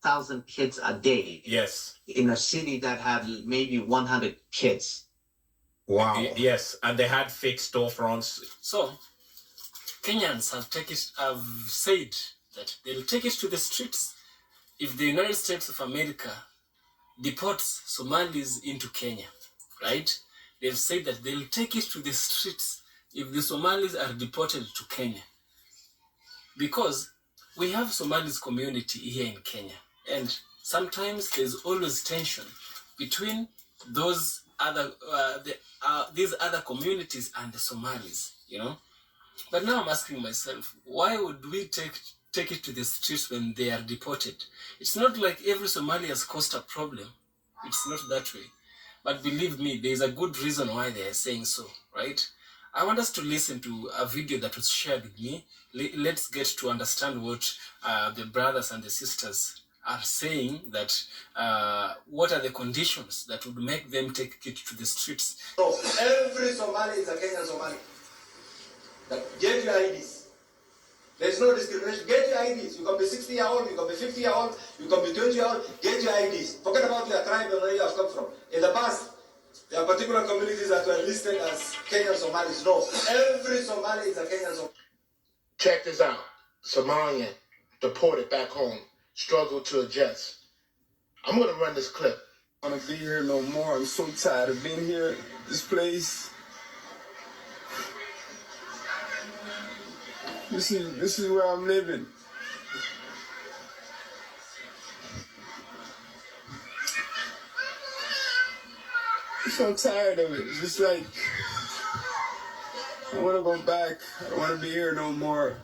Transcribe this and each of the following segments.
1,000 kids a day. Yes. In a city that had maybe 100 kids. Wow. Yes, and they had fake storefronts. So, Kenyans have said that they'll take it to the streets if the United States of America deports Somalis into Kenya, right? They've said that they'll take it to the streets if the Somalis are deported to Kenya. Because we have Somalis community here in Kenya, and sometimes there's always tension between those other these other communities and the Somalis, you know. But now I'm asking myself, why would we take it to the streets when they are deported? It's not like every Somali has caused a problem. It's not that way. But believe me, there's a good reason why they are saying so, right? I want us to listen to a video that was shared with me. Let's get to understand what the brothers and the sisters are saying, that what are the conditions that would make them take it to the streets. So every Somali is a Kenyan Somali. Get your IDs. There's no discrimination. Get your IDs. You can be 60-year-old, you can be 50-year-old, you can be 20-year-old. Get your IDs. Forget about your tribe and where you have come from. In the past, there are particular communities that were listed as Kenyan Somalis. No, every Somali is a Kenyan Somali. Check this out. Somalian, deported back home, struggle to adjust. I'm going to run this clip. I don't want to be here no more. I'm so tired of being here, this place. This is where I'm living. I'm so tired of it. It's just like, I want to go back. I don't want to be here no more.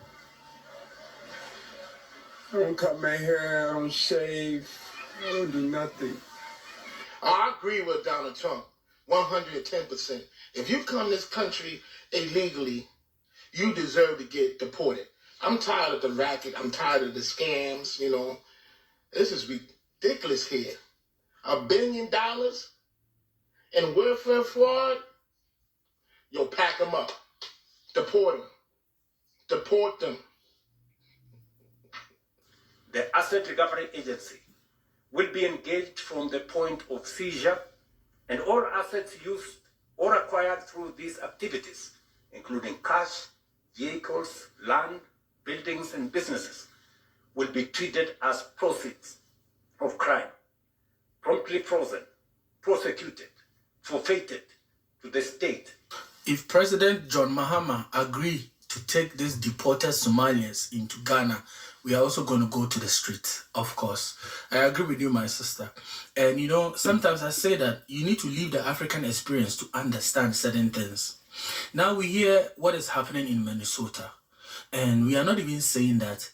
I don't cut my hair. I don't shave. I don't do nothing. I agree with Donald Trump, 110%. If you come to this country illegally, you deserve to get deported. I'm tired of the racket. I'm tired of the scams, you know. This is ridiculous here. $1 billion in welfare fraud? Yo, pack them up. Deport them. Deport them. The Asset Recovery Agency will be engaged from the point of seizure, and all assets used or acquired through these activities, including cash, vehicles, land, buildings, and businesses, will be treated as proceeds of crime, promptly frozen, prosecuted, forfeited to the state. If President John Mahama agreed to take these deported Somalians into Ghana, we are also going to go to the streets, of course. I agree with you, my sister. And you know, sometimes I say that you need to live the African experience to understand certain things. Now we hear what is happening in Minnesota, and we are not even saying that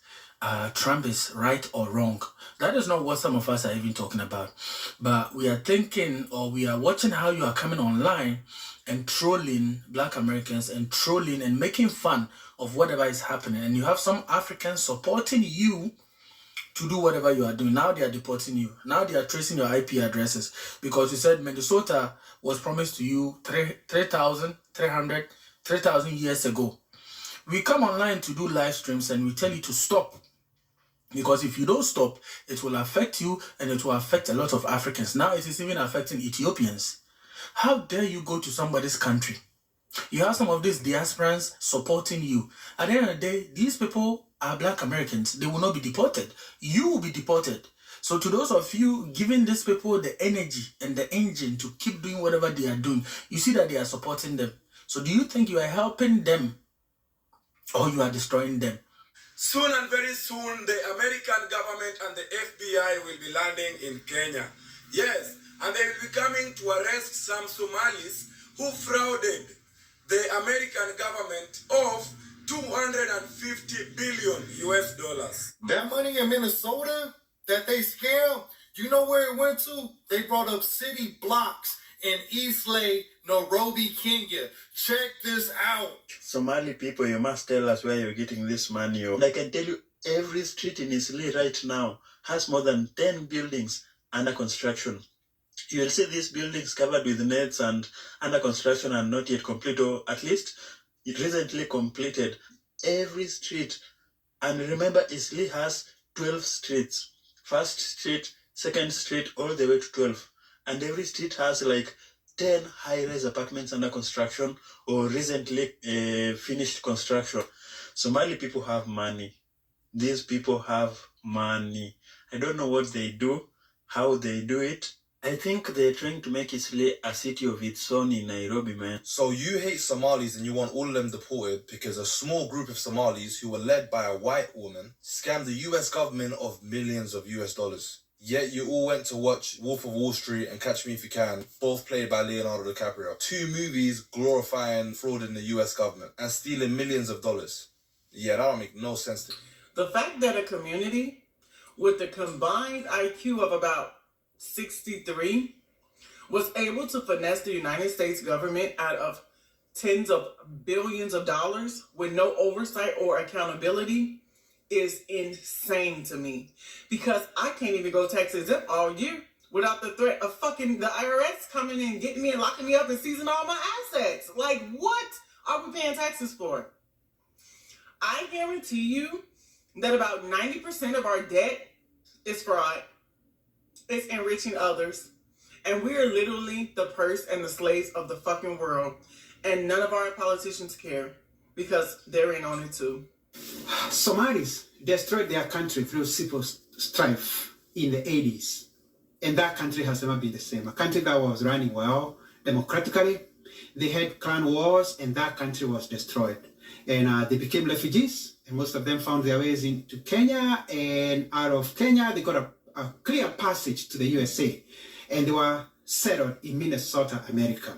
Trump is right or wrong. That is not what some of us are even talking about. But we are thinking, or we are watching how you are coming online and trolling Black Americans and trolling and making fun of whatever is happening. And you have some Africans supporting you to do whatever you are doing. Now they are deporting you. Now they are tracing your IP addresses, because you said Minnesota was promised to you 3,000 years ago. We come online to do live streams and we tell you to stop, because if you don't stop, it will affect you and it will affect a lot of Africans. Now it is even affecting Ethiopians. How dare you go to somebody's country? You have some of these diasporans supporting you. At the end of the day, these people are Black Americans. They will not be deported. You will be deported. So to those of you giving these people the energy and the engine to keep doing whatever they are doing, you see that they are supporting them. So do you think you are helping them or you are destroying them? Soon and very soon, the American government and the FBI will be landing in Kenya. Yes, and they will be coming to arrest some Somalis who frauded the American government of $250 billion US. That money in Minnesota that they scammed, you know where it went to? They brought up city blocks in Eastleigh, Nairobi, Kenya. Check this out. Somali people, you must tell us where you're getting this money. And I can tell you, every street in Eastleigh right now has more than 10 buildings under construction. You will see these buildings covered with nets and under construction and not yet complete, or at least it recently completed. Every street. And remember, Eastleigh has 12 streets. first street, second street, all the way to 12. And every street has like 10 high-rise apartments under construction or recently finished construction. Somali people have money. These people have money. I don't know what they do, how they do it. I think they're trying to make Eastleigh a city of its own in Nairobi, man. So you hate Somalis and you want all of them deported because a small group of Somalis who were led by a white woman scammed the US government of millions of US dollars. Yet you all went to watch Wolf of Wall Street and Catch Me If You Can, both played by Leonardo DiCaprio. 2 movies glorifying fraud in the US government and stealing millions of dollars. Yeah, that don't make no sense to me. The fact that a community with the combined IQ of about 63 was able to finesse the United States government out of tens of billions of dollars with no oversight or accountability is insane to me. Because I can't even go tax exempt all year without the threat of fucking the IRS coming in, getting me and locking me up and seizing all my assets. Like, what are we paying taxes for? I guarantee you that about 90% of our debt is fraud. It's enriching others. And we are literally the purse and the slaves of the fucking world. And none of our politicians care because they're in on it too. Somalis destroyed their country through civil strife in the 80s. And that country has never been the same. A country that was running well, democratically. They had clan wars and that country was destroyed. And they became refugees. And most of them found their ways into Kenya. And out of Kenya, they got a clear passage to the USA, and they were settled in Minnesota, America.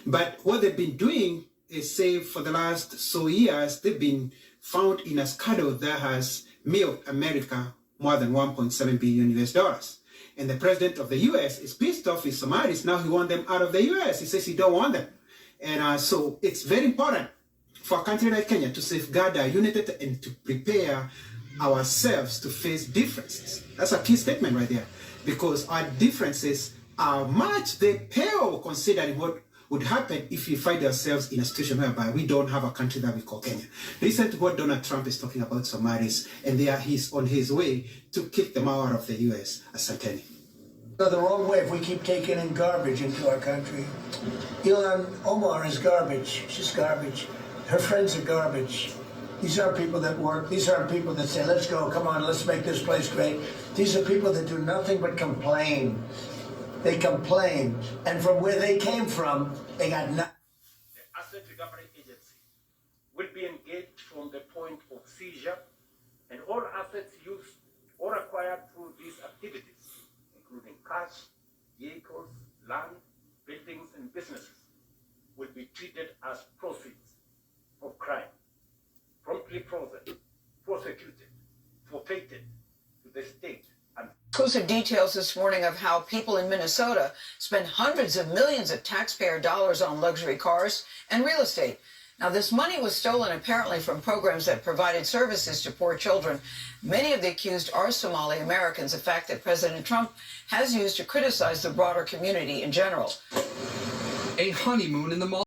But what they've been doing is, say, for the last so years, they've been found in a scandal that has milked America more than $1.7 billion US dollars. And the president of the US is pissed off with Somalis. Now he wants them out of the US. He says he don't want them. And so it's very important for a country like Kenya to safeguard our unity and to prepare ourselves to face differences. That's a key statement right there, because our differences are much, they pale considering what would happen if we find ourselves in a situation whereby we don't have a country that we call Kenya. Listen to what Donald Trump is talking about Somalis, and he's on his way to kick them out of the US. Asanteni. Go the wrong way if we keep taking in garbage into our country. Ilhan Omar is garbage. She's garbage. Her friends are garbage. These aren't people that work. These aren't people that say, let's go, come on, let's make this place great. These are people that do nothing but complain. They complain. And from where they came from, they got nothing. The Asset Recovery Agency will be engaged from the point of seizure, and all assets used or acquired through these activities, including cash, vehicles, land, buildings, and businesses, will be treated as proceeds of crime. Promptly frozen, prosecuted, forfeited to the state. Exclusive details this morning of how people in Minnesota spend hundreds of millions of taxpayer dollars on luxury cars and real estate. Now, this money was stolen apparently from programs that provided services to poor children. Many of the accused are Somali Americans, a fact that President Trump has used to criticize the broader community in general. A honeymoon in the mall.